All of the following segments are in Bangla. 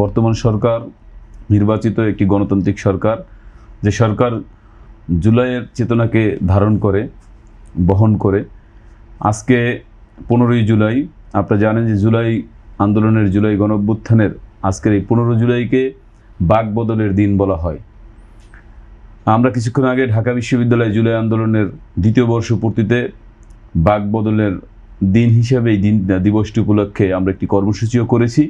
বর্তমান সরকার নির্বাচিত একটি গণতান্ত্রিক সরকার, যে সরকার জুলাইয়ের চেতনাকে ধারণ করে, বহন করে। আজকে 15ই জুলাই, আপনারা জানেন যে জুলাই আন্দোলনের, জুলাই গণঅভ্যুত্থানের আজকের এই 15 জুলাইকে বাকবদলের দিন বলা হয়। আমরা কিছুক্ষণ আগে ঢাকা বিশ্ববিদ্যালয়ে জুলাই আন্দোলনের 2য় বর্ষপূর্তিতে বাকবদলের দিন হিসেবে এই দিবসটি উপলক্ষে আমরা একটি কর্মসূচিও করেছি।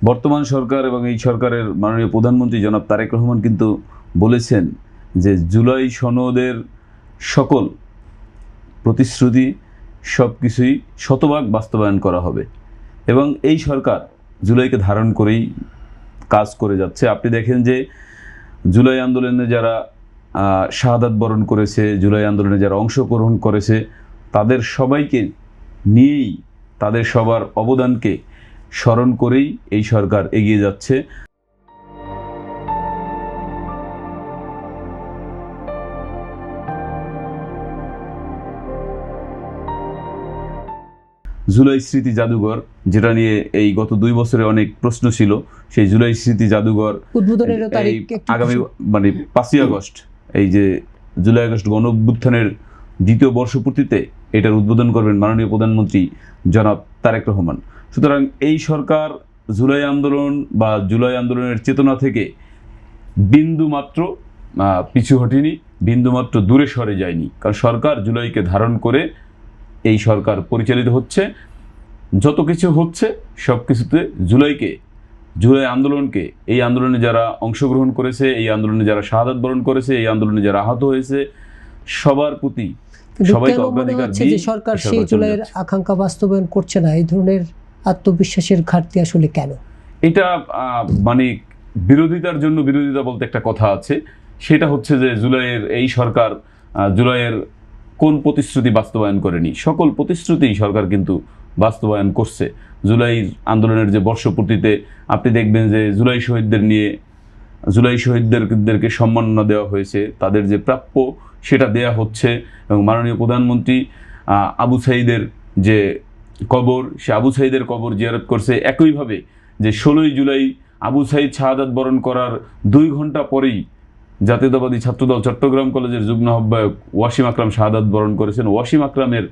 বর্তমান সরকার এবং এই সরকারের মাননীয় প্রধানমন্ত্রী জনাব তারেক রহমান কিন্তু বলেছেন যে জুলাই সনদের সকল প্রতিশ্রুতি সব কিছুই শতভাগ বাস্তবায়ন করা হবে এবং এই সরকার জুলাইকে ধারণ করেই কাজ করে যাচ্ছে। আপনি দেখেন যে জুলাই আন্দোলনে যারা শাহাদাত বরণ করেছে, জুলাই আন্দোলনে যারা অংশগ্রহণ করেছে, তাদের সবাইকে নিয়েই, তাদের সবার অবদানকে স্মরণ করেই এই সরকার এগিয়ে যাচ্ছে। জুলাই স্মৃতি জাদুঘর, যেটা নিয়ে এই গত 2 বছরে অনেক প্রশ্ন ছিল, সেই জুলাই স্মৃতি জাদুঘর উদ্বোধনের তারিখ আগামী 5ই আগস্ট, এই যে জুলাই আগস্ট গণঅভ্যুত্থানের 2য় বর্ষপূর্তিতে এটার উদ্বোধন করবেন মাননীয় প্রধানমন্ত্রী জনাব তারেক রহমান। সুতরাং এই সরকার জুলাই আন্দোলন বা জুলাই আন্দোলনের চেতনা থেকে বিন্দুমাত্র পিছু হটেনি, বিন্দুমাত্র দূরে সরে যায়নি। কারণ সরকার জুলাইকে ধারণ করে এই সরকার পরিচালিত হচ্ছে। যত কিছু হচ্ছে সব কিছুতে জুলাই আন্দোলনকে, এই আন্দোলনে যারা অংশগ্রহণ করেছে, এই আন্দোলনে যারা শাহাদাত বরণ করেছে, এই আন্দোলনে যারা আহত হয়েছে, সবার প্রতি সবাইকে অগ্রাধিকার দিয়ে সরকার সেই জুলাইয়ের আকাঙ্ক্ষা বাস্তবায়ন করছে না। এই ধরনের আত্মবিশ্বাসের ঘাটতি আসলে কেন? এটা বিরোধিতার জন্য বিরোধিতা বলতে একটা কথা আছে, সেটা হচ্ছে যে জুলাইয়ের এই সরকার জুলাইয়ের কোন প্রতিশ্রুতি বাস্তবায়ন করেনি? সকল প্রতিশ্রুতি সরকার কিন্তু বাস্তবায়ন করছে। জুলাই আন্দোলনের যে বর্ষপূর্তিতে আপনি দেখবেন যে জুলাই শহীদদেরকে সম্মাননা দেওয়া হয়েছে, তাদের যে প্রাপ্য সেটা দেয়া হচ্ছে। এবং মাননীয় প্রধানমন্ত্রী আবু সাঈদের যে কবর, সে আবু সাঈদের কবর জিয়ারত করছে। একইভাবে যে 16ই জুলাই আবু সাঈদ শাহাদাত বরণ করার 2 ঘন্টা পরেই জাতীয়তাবাদী ছাত্রদল চট্টগ্রাম কলেজের যুগ্ম আহ্বায়ক ওয়াসিম আকরাম শাহাদাত বরণ করেছেন। ওয়াসিম আকরামের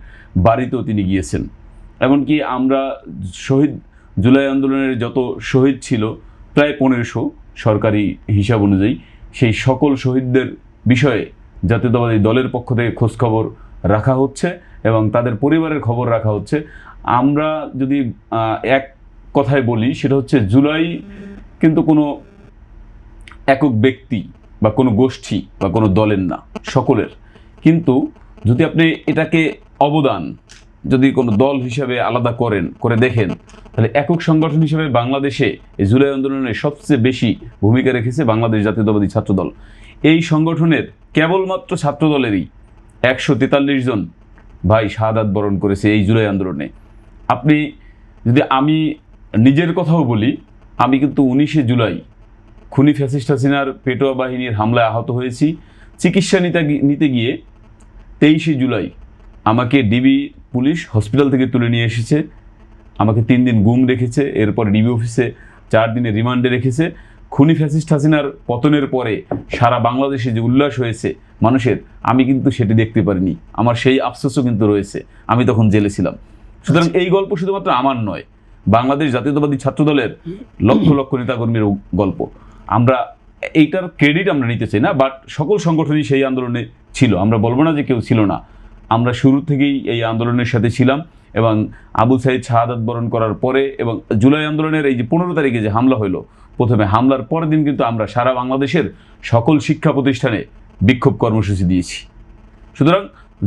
বাড়িতেও তিনি গিয়েছেন। এমনকি আমরা জুলাই আন্দোলনের যত শহীদ ছিল প্রায় 1500 সরকারি হিসাব অনুযায়ী, সেই সকল শহীদদের বিষয়ে জাতীয়তাবাদী দলের পক্ষ থেকে খোঁজখবর রাখা হচ্ছে এবং তাদের পরিবারের খবর রাখা হচ্ছে। আমরা যদি এক কথায় বলি, সেটা হচ্ছে জুলাই কিন্তু কোনো একক ব্যক্তি বা কোনো গোষ্ঠী বা কোনো দলের না, সকলের। কিন্তু যদি আপনি এটাকে অবদান যদি কোনো দল হিসেবে আলাদা করে দেখেন, তাহলে একক সংগঠন হিসেবে বাংলাদেশে এই জুলাই আন্দোলনে সবচেয়ে বেশি ভূমিকা রেখেছে বাংলাদেশ জাতীয়তাবাদী ছাত্রদল। এই সংগঠনের কেবলমাত্র ছাত্রদলেরই 143 জন ভাই শাহাদাত বরণ করেছে এই জুলাই আন্দোলনে। আমি নিজের কথাও বলি, আমি কিন্তু 19শে জুলাই খুনি ফ্যাসিস্ট হাসিনার পেটোয়া বাহিনীর হামলায় আহত হয়েছি। চিকিৎসা নিতে গিয়ে 23শে জুলাই আমাকে ডিবি পুলিশ হসপিটাল থেকে তুলে নিয়ে এসেছে, আমাকে 3 দিন গুম রেখেছে, এরপর ডিবি অফিসে 4 দিনের রিমান্ডে রেখেছে। খুনি ফ্যাসিস্ট হাসিনার পতনের পরে সারা বাংলাদেশে যে উল্লাস হয়েছে মানুষের, আমি কিন্তু সেটি দেখতে পারিনি। আমার সেই আফসোসও কিন্তু রয়েছে, আমি তখন জেলে ছিলাম। সুতরাং এই গল্প শুধুমাত্র আমার নয়, বাংলাদেশ জাতীয়তাবাদী ছাত্রদলের লক্ষ লক্ষ নেতাকর্মীর গল্প। আমরা এইটার ক্রেডিট আমরা নিতে চাই না, বাট সকল সংগঠনই সেই আন্দোলনে ছিল। আমরা বলবো না যে কেউ ছিল না, আমরা শুরু থেকেই এই আন্দোলনের সাথে ছিলাম। এবং আবু সাঈদ শাহাদাত বরণ করার পরে এবং জুলাই আন্দোলনের এই যে 15 তারিখে যে হামলা হলো, প্রথমে হামলার পরের দিন কিন্তু আমরা সারা বাংলাদেশের সকল শিক্ষা প্রতিষ্ঠানে বিক্ষোভ কর্মসূচি দিয়েছি। সুতরাং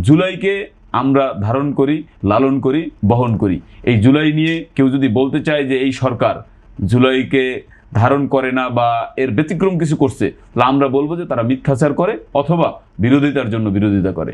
জুলাইকে আমরা ধারণ করি, লালন করি, বহন করি। এই জুলাই নিয়ে কেউ যদি বলতে চায় যে এই সরকার জুলাইকে ধারণ করে না বা এর ব্যতিক্রম কিছু করছে, তাহলে আমরা বলবো যে তারা মিথ্যাচার করে অথবা বিরোধিতার জন্য বিরোধিতা করে।